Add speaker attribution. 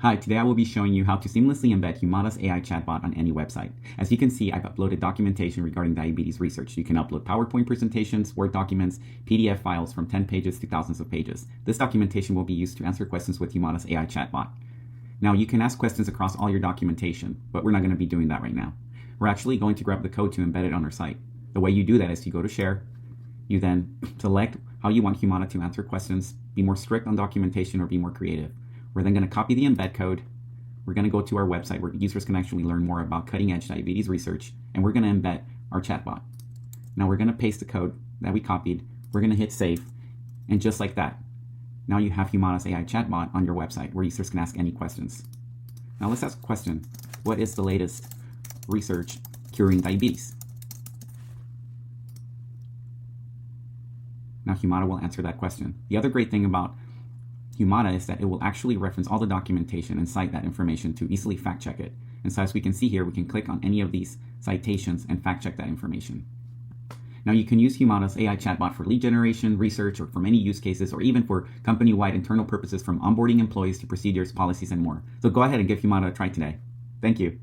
Speaker 1: Hi, today I will be showing you how to seamlessly embed Humata's AI chatbot on any website. As you can see, I've uploaded documentation regarding diabetes research. You can upload PowerPoint presentations, Word documents, PDF files from 10 pages to thousands of pages. This documentation will be used to answer questions with Humata's AI chatbot. Now, you can ask questions across all your documentation, but we're not going to be doing that right now. We're actually going to grab the code to embed it on our site. The way you do that is you go to Share, you then select how you want Humata to answer questions, be more strict on documentation or be more creative. We're then going to copy the embed code. We're going to go to our website where users can actually learn more about cutting-edge diabetes research, and we're going to embed our chatbot. Now we're going to paste the code that we copied. We're going to hit save, and just like that, now you have Humata's AI chatbot on your website where users can ask any questions. Now let's ask a question. What is the latest research curing diabetes? Now Humata will answer that question. The other great thing about Humata is that it will actually reference all the documentation and cite that information to easily fact check it. And so as we can see here, we can click on any of these citations and fact check that information. Now you can use Humata's AI chatbot for lead generation, research, or for many use cases, or even for company-wide internal purposes from onboarding employees to procedures, policies, and more. So go ahead and give Humata a try today. Thank you.